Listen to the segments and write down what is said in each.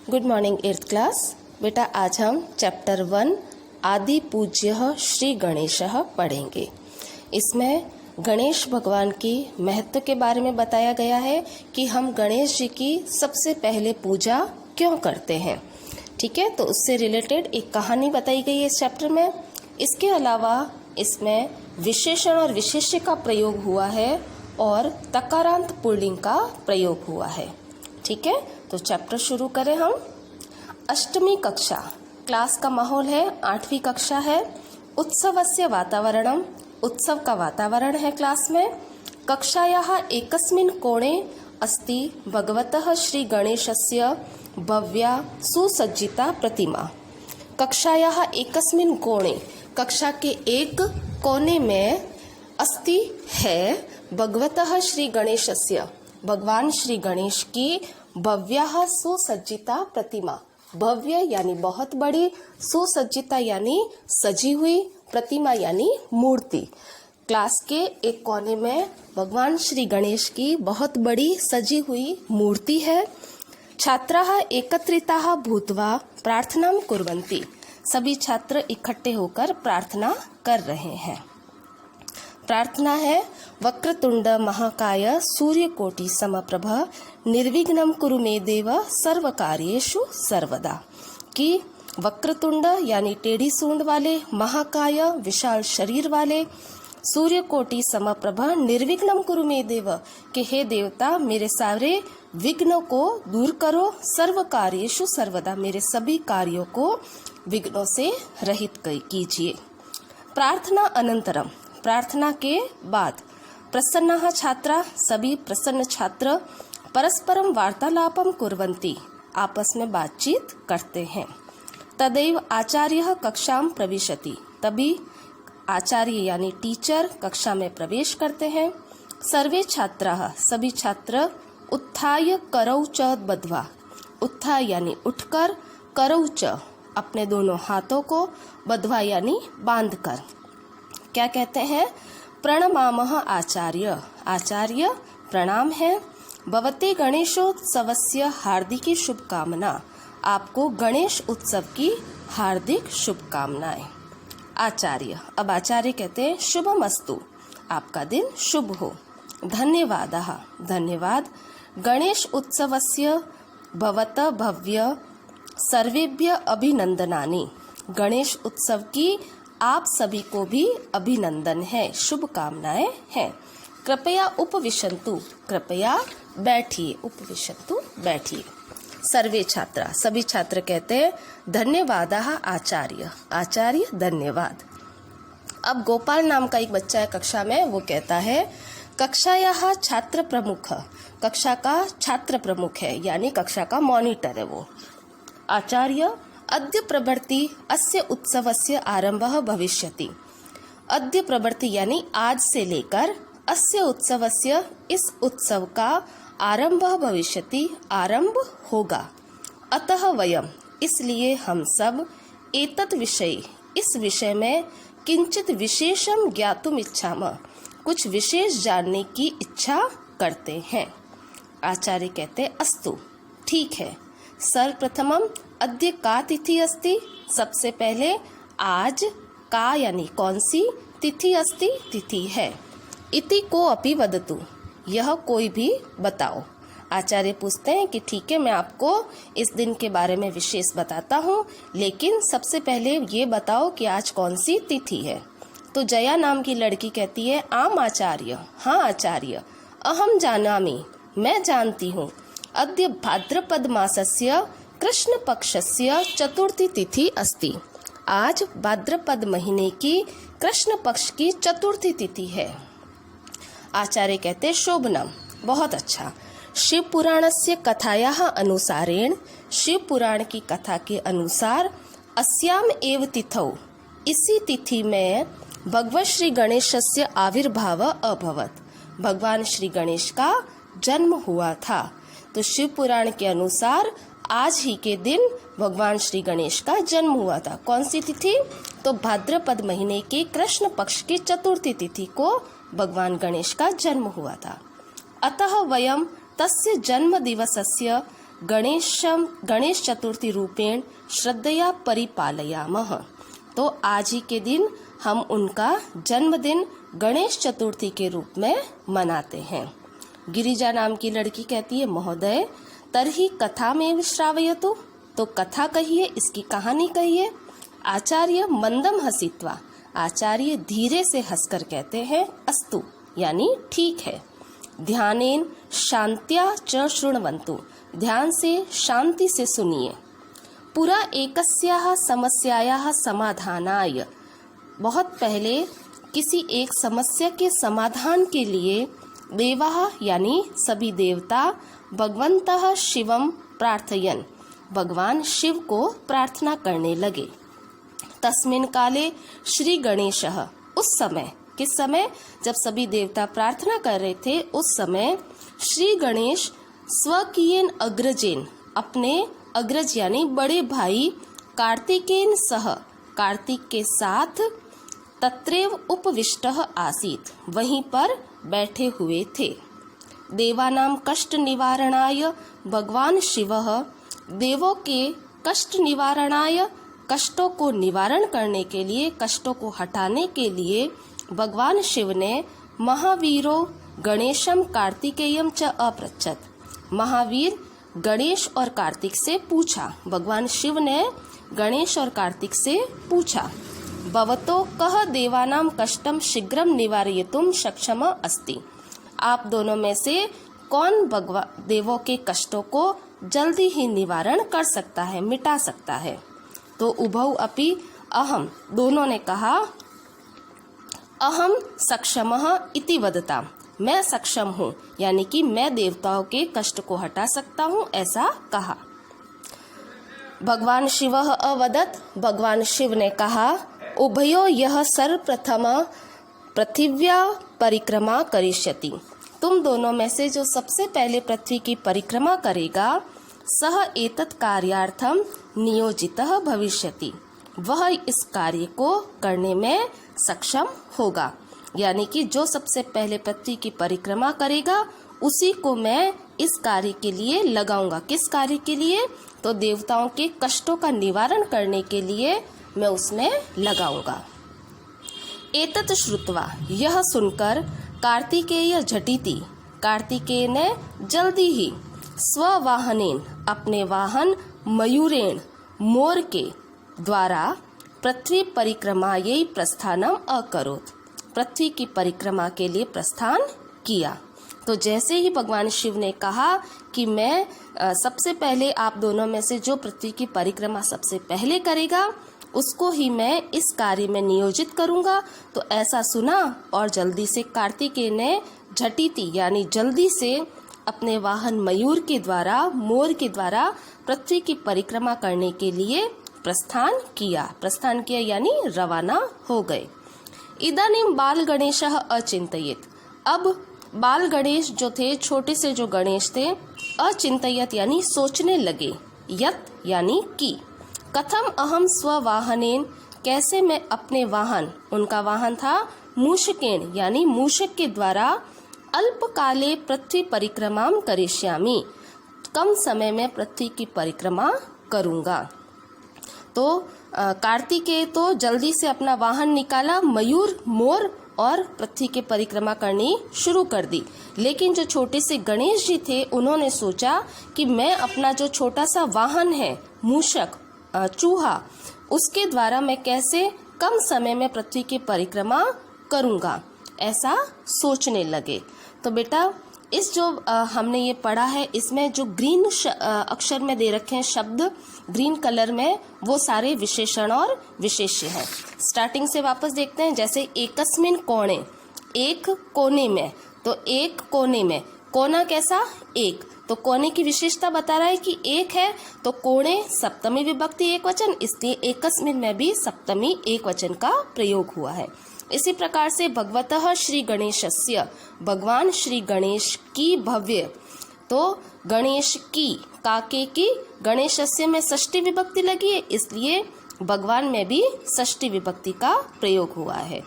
Good morning 8th class. बेटा आज हम चैप्टर 1 आदि पूज्य श्री गणेशः पढ़ेंगे। इसमें गणेश भगवान की महत्व के बारे में बताया गया है कि हम गणेश जी की सबसे पहले पूजा क्यों करते हैं। ठीक है, तो उससे रिलेटेड एक कहानी बताई गई है इस चैप्टर में। इसके अलावा इसमें विशेषण और विशेष्य का प्रयोग हुआ है और तकारांत पुल्लिंग का प्रयोग हुआ है। ठीक है, तो चैप्टर शुरू करें हम। अष्टमी कक्षा क्लास का माहौल है, 8वीं कक्षा है। उत्सवस्य वातावरणम, उत्सव का वातावरण है क्लास में। कक्षायाः एकस्मिन् कोणे अस्ति भगवतः श्री गणेशस्य भव्या सुसज्जिता प्रतिमा। कक्षायाः एकस्मिन् कोणे, कक्षा के एक कोने में अस्ति है भगवतः श्री गणेशस्य, भगवान श्री गणेश की भव्याः सुसज्जिता प्रतिमा। भव्य यानी बहुत बड़ी, सुसज्जिता यानी सजी हुई, प्रतिमा यानी मूर्ति। क्लास के एक कोने में भगवान श्री गणेश की बहुत बड़ी सजी हुई मूर्ति है। छात्राः एकत्रिताः भूत्वा प्रार्थनां कुर्वन्ति, सभी छात्र इकट्ठे होकर प्रार्थना कर रहे हैं। प्रार्थना है वक्रतुंड महाकाय सूर्यकोटि समप्रभ निर्विघ्नं कुरु मे देव सर्वकार्येषु सर्वदा। कि वक्रतुंड यानी टेढ़ी सूंड वाले, महाकाय विशाल शरीर वाले, सूर्यकोटि समप्रभ निर्विघ्नं कुरु मे देव कि हे देवता मेरे सारे विघ्नों को दूर करो, सर्व कार्येषु सर्वदा मेरे सभी कार्यों को विघ्नों से रहित कीजिए। प्रार्थना अनंतरम, प्रार्थना के बाद प्रसन्नाः छात्रा, सभी प्रसन्न छात्र परस्परम वार्तालापम कुर्वन्ति, आपस में बातचीत करते हैं। तदैव आचार्यः कक्षां प्रविशति, तभी आचार्य यानी टीचर कक्षा में प्रवेश करते हैं। सर्वे छात्राः, सभी छात्र उत्थाय करौ च बद्ध्वा, उत्थाय यानी उठकर, करौ च अपने दोनों हाथों को, बद्ध्वा यानी बांधकर क्या कहते हैं, प्रणमामः आचार्य, आचार्य प्रणाम है। भवते गणेशोत्सवस्य हार्दिकी शुभकामना, आपको गणेश उत्सव की हार्दिक शुभकामनाएं। आचार्य, अब आचार्य कहते हैं शुभमस्तु, आपका दिन शुभ हो। धन्यवादः, धन्यवाद। गणेश उत्सवस्य भवत भव्य सर्वेभ्य अभिनंदनानि, गणेश उत्सव की आप सभी को भी अभिनंदन है, शुभकामनाएं हैं। कृपया उपविशन्तु, कृपया बैठिए, उपविशन्तु बैठिए। सर्वे छात्रा, सभी छात्र कहते हैं धन्यवादः आचार्य, आचार्य धन्यवाद। अब गोपाल नाम का एक बच्चा है कक्षा में, वो कहता है कक्षायाः छात्र प्रमुख, कक्षा का छात्र प्रमुख है यानी कक्षा का मॉनिटर है वो। आचार्य, अद्य प्रभृति अस्य उत्सवस्य आरंभः भविष्यति, अद्य प्रभृति यानी आज से लेकर, अस्य उत्सवस्य इस उत्सव का आरंभः भविष्यति आरंभ होगा। अतः वयम, इसलिए हम सब, एतत् विषय इस विषय में, किंचित विशेषम ज्ञातुम इच्छामः कुछ विशेष जानने की इच्छा करते हैं। आचार्य कहते अस्तु, ठीक है। सर्वप्रथमम अद्य का तिथि अस्ति, सबसे पहले आज का यानी कौन सी, तिथि अस्ति तिथि है। इति को अपि वदतु, यह कोई भी बताओ। आचार्य पूछते हैं कि ठीक है मैं आपको इस दिन के बारे में विशेष बताता हूँ, लेकिन सबसे पहले ये बताओ कि आज कौन सी तिथि है। तो जया नाम की लड़की कहती है आम आचार्य, हाँ आचार्य, अहम जानामि, मैं जानती हूँ। अद्य भाद्रपद मासस्य कृष्ण पक्षस्य चतुर्थी तिथि अस्ति, आज भाद्रपद महीने की कृष्ण पक्ष की चतुर्थी तिथि है। आचार्य कहते शोभनम, बहुत अच्छा। शिव पुराणस्य कथायाः अनुसारेण, शिव पुराण की कथा के अनुसार, अस्याम एव तिथौ, इसी तिथि में भगवत श्री गणेशस्य आविर्भाव अभवत, भगवान श्री गणेश का जन्म हुआ था। तो शिव पुराण के अनुसार आज ही के दिन भगवान श्री गणेश का जन्म हुआ था। कौन सी तिथि, तो भाद्रपद महीने के कृष्ण पक्ष की चतुर्थी तिथि को भगवान गणेश का जन्म हुआ था। अतः वयम तस्य जन्म दिवसस्य गणेश चतुर्थी रूपेण श्रद्धया परिपालयामः। तो आज ही के दिन हम उनका जन्मदिन गणेश चतुर्थी के रूप में मनाते हैं। गिरिजा नाम की लड़की कहती है, महोदय तरही कथा में श्रावयतु, तो कथा कहिए, इसकी कहानी कहिए। आचार्य मंदम हसित्वा, आचार्य धीरे से हंसकर कहते हैं, अस्तु यानी ठीक है। ध्यानेन शांत्या च शृण्वन्तु, ध्यान से शांति से सुनिए। पुरा एकस्याः समस्यायाः समाधानाय, बहुत पहले किसी एक समस्या के समाधान के लिए देवाः यानी सभी देवता भगवन्तः शिवम प्रार्थयन्, भगवान शिव को प्रार्थना करने लगे। तस्मिन् काले श्री गणेशः, उस समय, किस समय? जब सभी देवता प्रार्थना कर रहे थे उस समय श्री गणेश स्वकीयेन अग्रजेन, अपने अग्रज यानी बड़े भाई कार्तिकेन सह, कार्तिक के साथ तत्रैव उपविष्टः आसीत्, वहीं पर बैठे हुए थे। देवानां कष्ट निवारणाय भगवान शिवः, देवों के कष्ट निवारणाय, कष्टों को निवारण करने के लिए, कष्टों को हटाने के लिए भगवान शिव ने महावीरो गणेशम कार्तिकेयम च अपृच्छत, महावीर गणेश और कार्तिक से पूछा। भगवान शिव ने गणेश और कार्तिक से पूछा, भवतो कह देवानां कष्टम शीघ्रम निवारयितुम सक्षम अस्ति, आप दोनों में से कौन देवों के कष्टों को जल्दी ही निवारण कर सकता है, मिटा सकता है? तो उभौ अपि अहम, दोनों ने कहा, अहम सक्षमः इति वदता, मैं सक्षम हूँ, यानी कि मैं देवताओं के कष्ट को हटा सकता हूँ, ऐसा कहा। भगवान शिव अवदत्, भगवान शिव ने कहा, उभयो यह सर्वप्रथम पृथिव्या परिक्रमा करिष्यति, तुम दोनों में से जो सबसे पहले पृथ्वी की परिक्रमा करेगा, सह एतत् कार्यार्थम नियोजितः भविष्यति, वह इस कार्य को करने में सक्षम होगा। यानी कि जो सबसे पहले पृथ्वी की परिक्रमा करेगा उसी को मैं इस कार्य के लिए लगाऊंगा। किस कार्य के लिए? तो देवताओं के कष्टों का निवारण करने के लिए मैं उसमें लगाऊंगा। एतत् श्रुत्वा, यह सुनकर कार्तिकेय झटिति, कार्तिकेय ने जल्दी ही स्ववाहनेन, अपने वाहन मयूरेण, मोर के द्वारा पृथ्वी परिक्रमायै प्रस्थानम अकरोत्, पृथ्वी की परिक्रमा के लिए प्रस्थान किया। तो जैसे ही भगवान शिव ने कहा कि मैं सबसे पहले आप दोनों में से जो पृथ्वी की परिक्रमा सबसे पहले करेगा उसको ही मैं इस कार्य में नियोजित करूंगा, तो ऐसा सुना और जल्दी से कार्तिकेय ने झटिति यानी जल्दी से अपने वाहन मयूर के द्वारा, मोर के द्वारा पृथ्वी की परिक्रमा करने के लिए प्रस्थान किया यानी रवाना हो गए। इदानीं बाल गणेशः अचिंतयेत, अब बाल गणेश जो थे, छोटे से जो गणेश थे, अचिंतयत यानी सोचने लगे, यत यानी कि, कथम अहम स्ववाहनेन, कैसे मैं अपने वाहन, उनका वाहन था मूषकेन यानी मूषक के द्वारा, अल्पकाले पृथ्वी परिक्रमा करिष्यामि, कम समय में पृथ्वी की परिक्रमा करूंगा। तो कार्तिकेय तो जल्दी से अपना वाहन निकाला, मयूर, मोर, और पृथ्वी की परिक्रमा करनी शुरू कर दी। लेकिन जो छोटे से गणेश जी थे उन्होंने सोचा कि मैं अपना जो छोटा सा वाहन है, मूषक, चूहा, उसके द्वारा मैं कैसे कम समय में पृथ्वी की परिक्रमा करूंगा, ऐसा सोचने लगे। तो बेटा इस जो हमने ये पढ़ा है, इसमें जो ग्रीन अक्षर में दे रखे हैं शब्द, ग्रीन कलर में, वो सारे विशेषण और विशेष्य हैं। स्टार्टिंग से वापस देखते हैं। जैसे एकस्मिन कोणे, एक कोने में, तो एक कोने में, कोना कैसा? एक, तो कोने की विशेषता बता रहा है कि एक है, तो कोणे सप्तमी विभक्ति एक वचन, इसलिए एकस्मिन में भी सप्तमी एक वचन का प्रयोग हुआ है। इसी प्रकार से भगवतः श्री गणेशस्य, भगवान श्री गणेश की भव्य, तो गणेश की, काके की, गणेशस्य में षष्ठी विभक्ति लगी है, इसलिए भगवान में भी षष्ठी विभक्ति का प्रयोग हुआ है।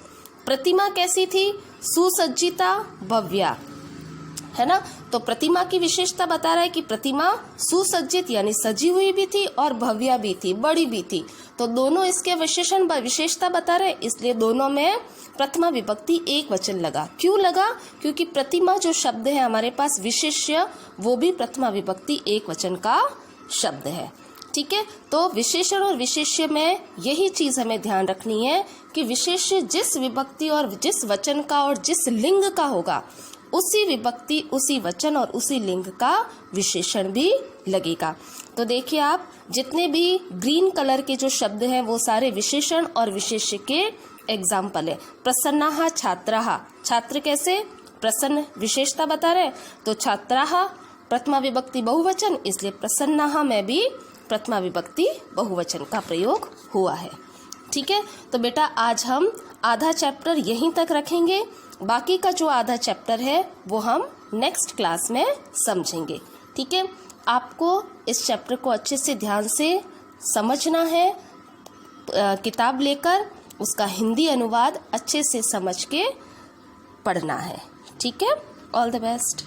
प्रतिमा कैसी थी? सुसज्जिता भव्या, है ना। तो तो प्रतिमा की विशेषता बता रहा है कि प्रतिमा सुसज्जित यानी सजी हुई भी थी और भव्य भी थी, बड़ी भी थी। तो दोनों इसके विशेषता बता रहे, इसलिए दोनों में प्रथमा विभक्ति एक वचन लगा। क्यों लगा? क्योंकि प्रतिमा जो शब्द है हमारे पास विशेष्य, वो भी प्रथमा विभक्ति एक वचन का शब्द है। ठीक है, तो विशेषण और विशेष्य में यही चीज हमें ध्यान रखनी है कि विशेष्य जिस विभक्ति और जिस वचन का और जिस लिंग का होगा, उसी विभक्ति, उसी वचन और उसी लिंग का विशेषण भी लगेगा। तो देखिए आप, जितने भी ग्रीन कलर के जो शब्द हैं वो सारे विशेषण और विशेष्य के एग्जाम्पल है। प्रसन्नाः छात्राः, छात्र कैसे? प्रसन्न विशेषता बता रहे, तो छात्राः प्रथमा विभक्ति बहुवचन, इसलिए प्रसन्नाः में भी प्रथमा विभक्ति बहुवचन का प्रयोग हुआ है। ठीक है, तो बेटा आज हम आधा चैप्टर यहीं तक रखेंगे, बाकी का जो आधा चैप्टर है वो हम नेक्स्ट क्लास में समझेंगे। ठीक है, आपको इस चैप्टर को अच्छे से ध्यान से समझना है, किताब लेकर उसका हिंदी अनुवाद अच्छे से समझ के पढ़ना है। ठीक है, ऑल द बेस्ट।